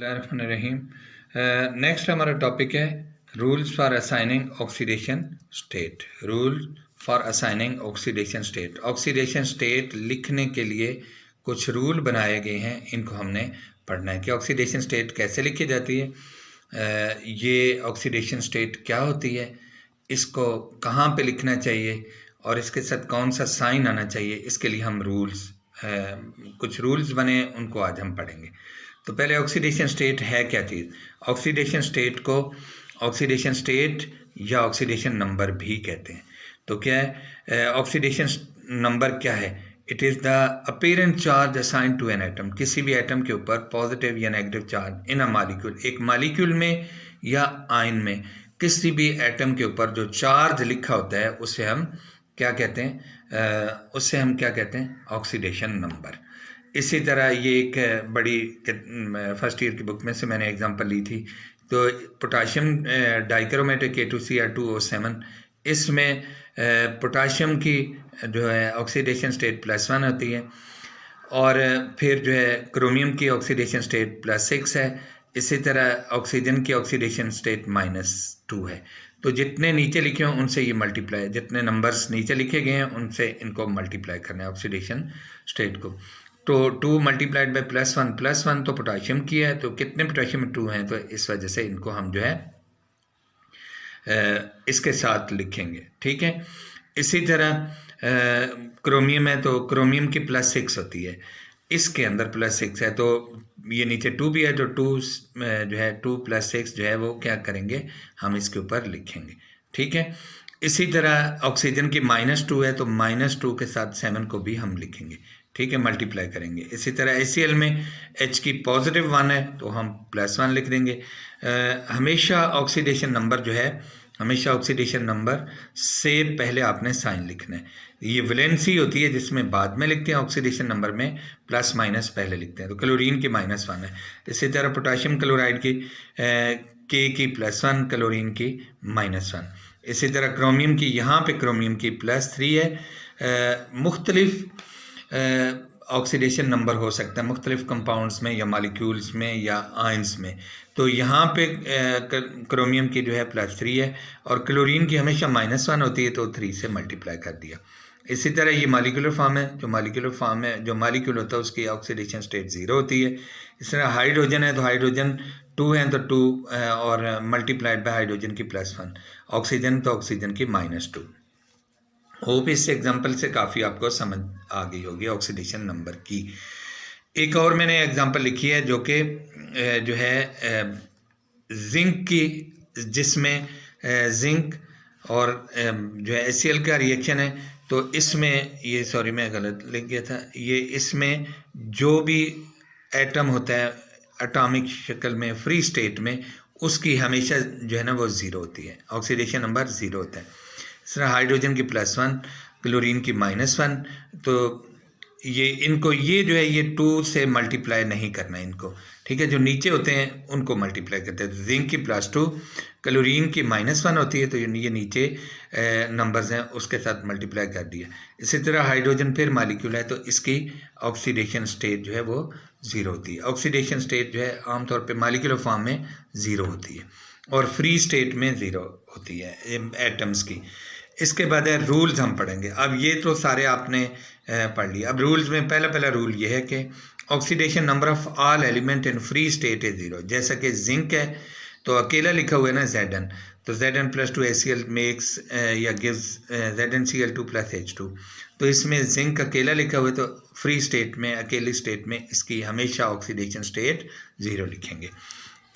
बिस्मिल्लाहिर्रहमानिर्रहीम। नेक्स्ट हमारा टॉपिक है rules for assigning oxidation state. Rule for assigning oxidation state. Oxidation state लिखने के लिए कुछ रूल बनाए गए हैं, इनको हमने पढ़ना है कि ऑक्सीडेशन स्टेट कैसे लिखी जाती है, ये ऑक्सीडेशन स्टेट क्या होती है, इसको कहाँ पे लिखना चाहिए और इसके साथ कौन सा साइन आना चाहिए। इसके लिए हम कुछ रूल्स बने, उनको आज हम पढ़ेंगे। तो पहले ऑक्सीडेशन स्टेट है क्या चीज़। ऑक्सीडेशन स्टेट को ऑक्सीडेशन स्टेट या ऑक्सीडेशन नंबर भी कहते हैं। तो क्या है ऑक्सीडेशन नंबर क्या है? It is the apparent charge assigned to an atom. किसी भी एटम के ऊपर पॉजिटिव या negative charge in a molecule, एक मॉलिक्यूल में या आयन में किसी भी एटम के ऊपर जो चार्ज लिखा होता है उसे हम क्या कहते हैं? Oxidation number. इसी तरह ये एक बड़ी फर्स्ट ईयर की बुक में से मैंने एग्जांपल ली थी। तो पोटाशियम डाइक्रोमेटिक K2Cr2O7, इसमें पोटाशियम की जो है ऑक्सीडेशन स्टेट +1 होती है और फिर जो है क्रोमियम की ऑक्सीडेशन स्टेट +6 है। इसी तरह ऑक्सीजन की ऑक्सीडेशन स्टेट -2 है। तो जितने नीचे लिखे हों उनसे ये मल्टीप्लाई, जितने नंबर्स नीचे लिखे गए हैं उनसे इनको मल्टीप्लाई करना है ऑक्सीडेशन स्टेट को। तो 2 मल्टीप्लाइड बाई +1 तो पोटाशियम की है, तो कितने पोटाशियम 2 हैं, तो इस वजह से इनको हम जो है इसके साथ लिखेंगे। ठीक है। इसी तरह क्रोमियम है तो क्रोमियम की +6 होती है, इसके अंदर +6 है, तो ये नीचे 2 भी है, तो 2 जो है 2 + 6 जो है वो क्या करेंगे, हम इसके ऊपर लिखेंगे। ठीक है। इसी तरह ऑक्सीजन की -2 है तो -2 के साथ 7 को भी हम लिखेंगे। ठीक है, मल्टीप्लाई करेंगे। इसी तरह HCl में H की +1 है तो हम +1 लिख देंगे। हमेशा ऑक्सीडेशन नंबर जो है, हमेशा ऑक्सीडेशन नंबर से पहले आपने साइन लिखना है। ये वैलेंसी होती है जिसमें बाद में लिखते हैं, ऑक्सीडेशन नंबर में +- पहले लिखते हैं। तो क्लोरीन की -1 है। इसी तरह पोटाशियम क्लोराइड की K की +1, क्लोरीन की -1। इसी तरह क्रोमियम की, यहाँ पे क्रोमियम की +3 है। मुख्तलिफ ऑक्सीडेशन नंबर हो सकता है मुख्तलिफ कंपाउंड्स में या मॉलिक्यूल्स में या आयंस में। तो यहाँ पे क्रोमियम की जो है +3 है और क्लोरीन की हमेशा -1 होती है, तो 3 से मल्टीप्लाई कर दिया। इसी तरह ये मॉलिक्यूलर फॉर्म है, जो मॉलिक्यूल होता है उसकी ऑक्सीडेशन स्टेट 0 होती है। इस तरह हाइड्रोजन है तो हाइड्रोजन 2 है तो 2 और मल्टीप्लाइड बाय हाइड्रोजन की +1। ऑक्सीजन तो ऑक्सीजन की -2। होप इस एग्जाम्पल से काफ़ी आपको समझ आ गई होगी ऑक्सीडेशन नंबर की। एक और मैंने एग्जाम्पल लिखी है जो कि जो है जिंक की, जिसमें जिंक और जो है HCl का रिएक्शन है। तो इसमें ये, सॉरी मैं गलत लिख गया था, ये इसमें जो भी एटम होता है एटॉमिक शक्ल में फ्री स्टेट में, उसकी हमेशा जो है ना वो 0 होती है, ऑक्सीडेशन नंबर 0 होता है। इस तरह हाइड्रोजन की +1, क्लोरीन की -1। तो ये जो है ये 2 से मल्टीप्लाई नहीं करना है इनको। ठीक है, जो नीचे होते हैं उनको मल्टीप्लाई करते हैं। तो जिंक की +2, क्लोरीन की -1 होती है, तो ये नीचे नंबर्स हैं उसके साथ मल्टीप्लाई कर दिया। इसी तरह हाइड्रोजन फिर मॉलिक्यूल है तो इसकी ऑक्सीडेशन स्टेट जो है वो 0 होती है। ऑक्सीडेशन स्टेट जो है आमतौर पे मॉलिक्यूलर फॉर्म में 0 होती है और फ्री स्टेट में 0 होती है एटम्स की। इसके बाद है रूल्स हम पढ़ेंगे। अब ये तो सारे आपने पढ़ लिया। अब रूल्स में पहला रूल ये है कि oxidation number of all element in free state is 0। जैसा कि जिंक है तो अकेला लिखा हुआ है ना Zn, तो Zn+2 HCl मेक्स या गिव्स ZnCl2 + H2। तो इसमें जिंक अकेला लिखा हुआ है तो फ्री स्टेट में, अकेली स्टेट में इसकी हमेशा ऑक्सीडेशन स्टेट 0 लिखेंगे।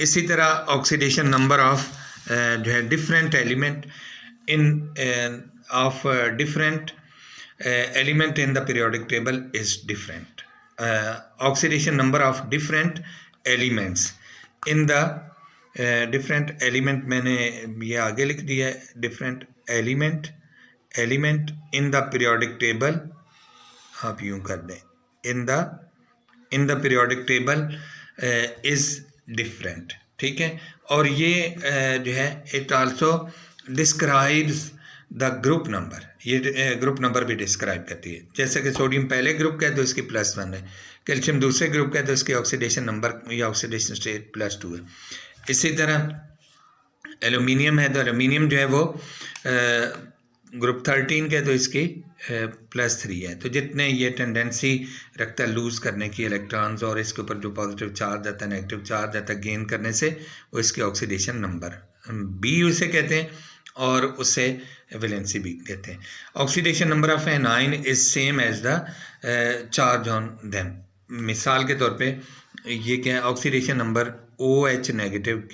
इसी तरह ऑक्सीडेशन नंबर ऑफ जो है different element different element in the periodic table is different. Oxidation number of different elements in the different element, मैंने ये आगे लिख दिया है, different element in the periodic table, आप यूं कर दें, in the periodic table is different। ठीक है, और ये जो है it also describes the group number, ये ग्रुप नंबर भी डिस्क्राइब करती है। जैसे कि सोडियम पहले ग्रुप का है तो इसकी +1 है, कैल्शियम दूसरे ग्रुप का है तो इसकी ऑक्सीडेशन नंबर या ऑक्सीडेशन स्टेट +2 है। इसी तरह एल्यूमिनियम है तो एल्यूमिनियम जो है वो ग्रुप 13 के तो इसकी +3 है। तो जितने ये टेंडेंसी रखता है लूज़ करने की इलेक्ट्रॉन्स और इसके ऊपर जो पॉजिटिव चार्ज आता है नेगेटिव चार्ज आता है गेन करने से, वो इसके ऑक्सीडेशन नंबर बी उसे कहते हैं और उससे वैलेंसी भी कहते हैं। Oxidation number of an ion is same as the charge on them. मिसाल के तौर पे ये क्या है, ऑक्सीडेशन नंबर OH नेगेटिव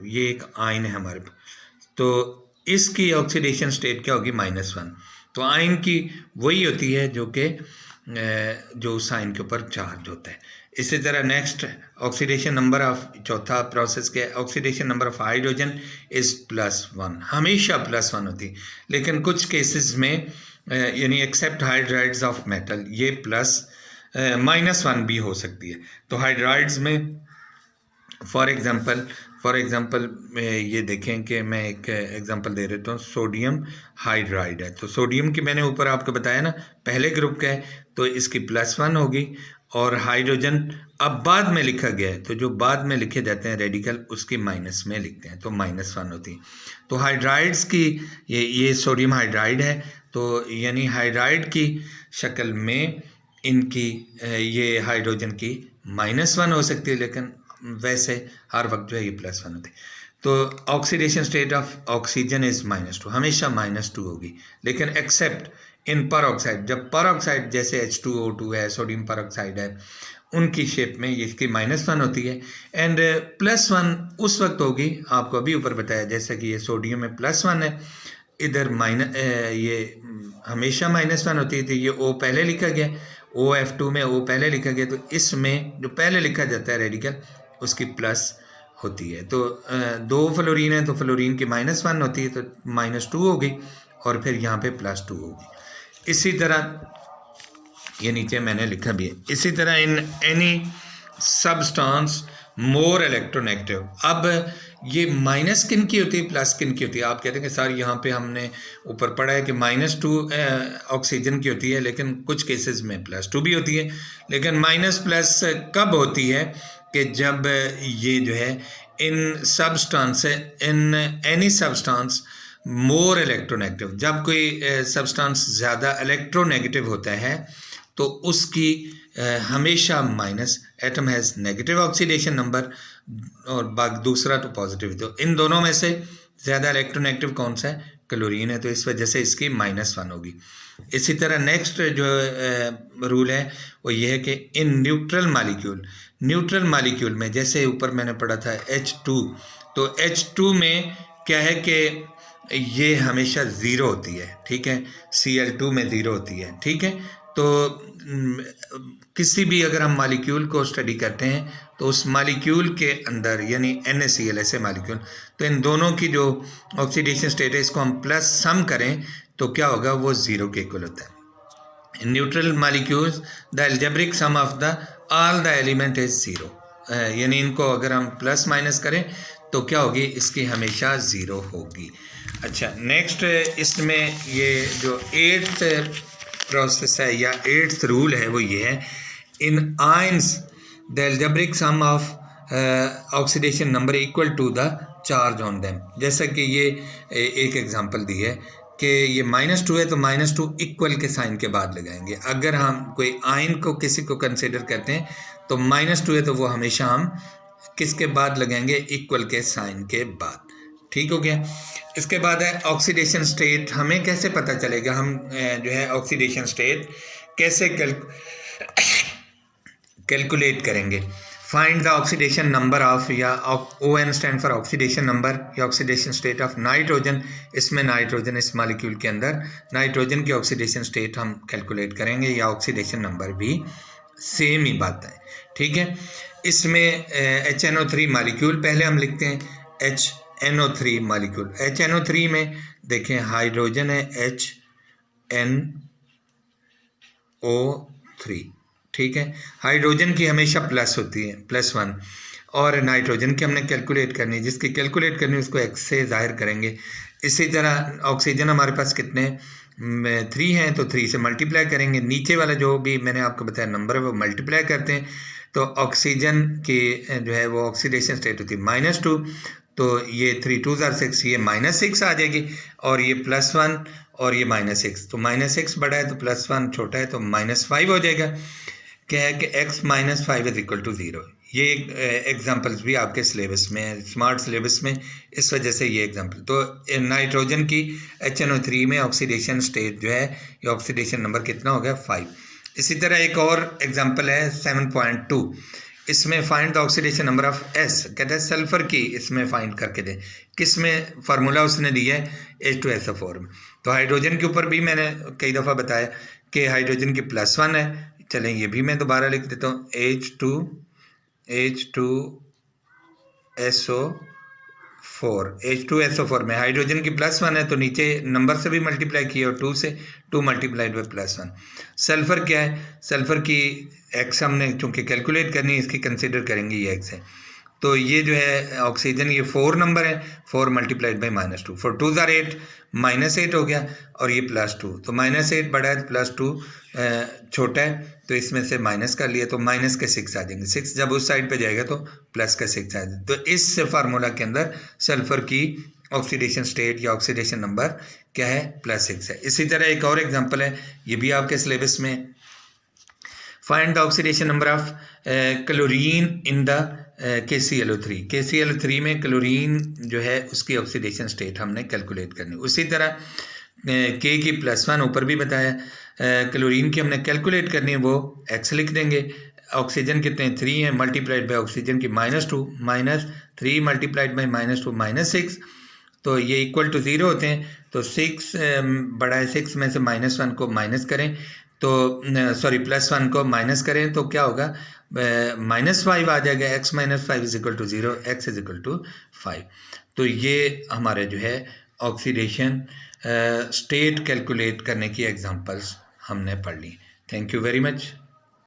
ये एक आयन है हमारे पास, तो इसकी ऑक्सीडेशन स्टेट क्या होगी -1। तो आयन की वही होती है जो कि जो उस आयन के ऊपर चार्ज होता है। इसी तरह नेक्स्ट ऑक्सीडेशन नंबर ऑफ, चौथा प्रोसेस के oxidation number of hydrogen is +1, हमेशा +1 होती है। लेकिन कुछ केसेस में यानी एक्सेप्ट हाइड्राइड्स ऑफ मेटल ये -1 भी हो सकती है। तो हाइड्राइड्स में फॉर एग्जांपल ये देखें कि मैं एक एग्जांपल दे देता हूँ, सोडियम हाइड्राइड है। तो सोडियम की मैंने ऊपर आपको बताया ना पहले ग्रुप का है तो इसकी +1 होगी, और हाइड्रोजन अब बाद में लिखा गया है तो जो बाद में लिखे जाते हैं रेडिकल उसकी माइनस में लिखते हैं तो -1 होती है। तो हाइड्राइड्स की ये सोडियम हाइड्राइड है तो यानी हाइड्राइड की शक्ल में इनकी ये हाइड्रोजन की -1 हो सकती है, लेकिन वैसे हर वक्त जो है ये +1 होती है। तो oxidation state of oxygen is -2, हमेशा -2 होगी। लेकिन एक्सेप्ट इन परऑक्साइड, जब परऑक्साइड जैसे H2O2 है, सोडियम परऑक्साइड है, उनकी शेप में इसकी -1 होती है। एंड +1 उस वक्त होगी, आपको अभी ऊपर बताया जैसा कि ये सोडियम में +1 है, इधर ये हमेशा -1 होती है। तो ये O पहले लिखा गया, OF2 में O पहले लिखा गया, तो इसमें जो पहले लिखा जाता है रेडिकल उसकी प्लस होती है। तो 2 फ्लोरीन है तो फ्लोरीन की -1 होती है तो -2 होगी, और फिर यहाँ पे +2 होगी। इसी तरह ये नीचे मैंने लिखा भी है। इसी तरह इन एनी सब्सटेंस मोर इलेक्ट्रोनेगेटिव, अब ये माइनस किन की होती है प्लस किन की होती है? आप कहते हैं कि सर यहाँ पे हमने ऊपर पढ़ा है कि -2 ऑक्सीजन की होती है, लेकिन कुछ केसेस में +2 भी होती है। लेकिन माइनस कब होती है कि जब ये जो है in substance in any substance more electronegative, जब कोई सब्सटेंस ज़्यादा इलेक्ट्रोनेगेटिव होता है तो उसकी हमेशा minus, atom has negative oxidation number और बाकी दूसरा तो पॉजिटिव। तो इन दोनों में से ज़्यादा इलेक्ट्रोनेगेटिव कौन सा है? क्लोरीन है, तो इस वजह से इसकी -1 होगी। इसी तरह नेक्स्ट जो रूल है वो ये है कि इन न्यूट्रल मालिक्यूल में, जैसे ऊपर मैंने पढ़ा था H2, तो H2 में क्या है कि ये हमेशा 0 होती है, ठीक है। Cl2 में 0 होती है, ठीक है। तो किसी भी अगर हम मालिक्यूल को स्टडी करते हैं तो उस मालिक्यूल के अंदर यानी NaCl ऐसे मालिक्यूल, तो इन दोनों की जो ऑक्सीडेशन स्टेट है इसको हम प्लस सम करें तो क्या होगा, वो 0 के इक्वल होता है। In neutral molecules the algebraic sum of the all the element is 0, यानी इनको अगर हम प्लस माइनस करें तो क्या होगी, इसकी हमेशा 0 होगी। अच्छा, नेक्स्ट इसमें ये जो 8th प्रोसेस है या 8th रूल है वो ये है, in ions the algebraic sum of oxidation number equal to the charge on them. जैसा कि ये एक एग्जांपल दी है कि ये -2 है तो -2 इक्वल के साइन के बाद लगाएंगे। अगर हम कोई आयन को किसी को कंसिडर करते हैं तो -2 है तो वो हमेशा हम किसके बाद लगाएंगे, इक्वल के साइन के बाद। ठीक हो गया। इसके बाद है ऑक्सीडेशन स्टेट। हमें कैसे पता चलेगा, हम जो है ऑक्सीडेशन स्टेट कैसे कैलकुलेट करेंगे। Find the oxidation number of, या ON stand for oxidation number या ऑक्सीडेशन स्टेट ऑफ नाइट्रोजन। इसमें नाइट्रोजन, इस मॉलिक्यूल के अंदर नाइट्रोजन की ऑक्सीडेशन स्टेट हम कैलकुलेट करेंगे, या ऑक्सीडेशन नंबर भी सेम ही बात है, ठीक है। इसमें HNO3 मॉलिक्यूल पहले हम लिखते हैं, HNO3 मॉलिक्यूल। HNO3 में देखें हाइड्रोजन है HNO3, ठीक है। हाइड्रोजन की हमेशा प्लस होती है, +1, और नाइट्रोजन की हमने कैलकुलेट करनी है, जिसकी कैलकुलेट करनी है उसको X से ज़ाहिर करेंगे। इसी तरह ऑक्सीजन हमारे पास कितने हैं, 3 हैं तो 3 से मल्टीप्लाई करेंगे, नीचे वाला जो भी मैंने आपको बताया नंबर है वो मल्टीप्लाई करते हैं, तो ऑक्सीजन की जो है वो ऑक्सीडेशन स्टेट होती है -2, तो ये 3 2 ज़ार 6, ये -6 आ जाएगी, और ये +1 और ये -6, तो -6 बड़ा है तो +1 छोटा है तो -5 हो जाएगा। क्या है कि x - 5 = 0। ये एग्जांपल्स भी आपके सिलेबस में है, स्मार्ट सिलेबस में, इस वजह से ये एग्जांपल। तो नाइट्रोजन की HNO3 में ऑक्सीडेशन स्टेट जो है, ये ऑक्सीडेशन नंबर कितना हो गया 5। इसी तरह एक और एग्जांपल है 7.2, इसमें find the oxidation number of S, कहता है सल्फर की इसमें फाइंड करके दें। किस में फार्मूला उसने दिया है H2SO4 में। तो हाइड्रोजन के ऊपर भी मैंने कई दफ़ा बताया कि हाइड्रोजन की +1 है। चलें ये भी मैं दोबारा लिख देता हूँ, H2SO4 में हाइड्रोजन की +1 है तो नीचे नंबर से भी मल्टीप्लाई किया और 2 से 2 मल्टीप्लाइड बाई +1। सल्फर क्या है, सल्फर की x हमने चूँकि कैलकुलेट करनी है, इसकी कंसिडर करेंगे ये x है, तो ये जो है ऑक्सीजन ये 4 नंबर है, 4 मल्टीप्लाइड बाई -2, 4 2 ज़ार 8, -8 हो गया, और ये +2, तो -8 बड़ा है तो +2 छोटा है, तो इसमें से माइनस कर लिया तो माइनस के 6 आ जाएंगे, 6 जब उस साइड पे जाएगा तो प्लस का 6 आ जाएगा। तो इस फार्मूला के अंदर सल्फर की ऑक्सीडेशन स्टेट या ऑक्सीडेशन नंबर क्या है +6 है। इसी तरह एक और एग्जांपल है, ये भी आपके सिलेबस में, find the oxidation number of chlorine in the KClO3। KClO3 में क्लोरीन जो है उसकी ऑक्सीडेशन स्टेट हमने कैलकुलेट करनी। उसी तरह K की +1 ऊपर भी बताया, क्लोरीन की हमने कैलकुलेट करनी है, वो x लिख देंगे। ऑक्सीजन कितने 3 हैं, मल्टीप्लाइड बाई ऑक्सीजन की -2, -3 मल्टीप्लाइड बाई -2 -6, तो ये इक्वल टू 0 होते हैं। तो 6 बड़ा है, 6 में से -1 को माइनस करें तो सॉरी +1 को माइनस करें तो क्या होगा, -5 आ जाएगा, x - 5 = 0, x = 5। तो ये हमारे जो है ऑक्सीडेशन स्टेट कैलकुलेट करने की एग्जांपल्स हमने पढ़ ली। Thank you very much.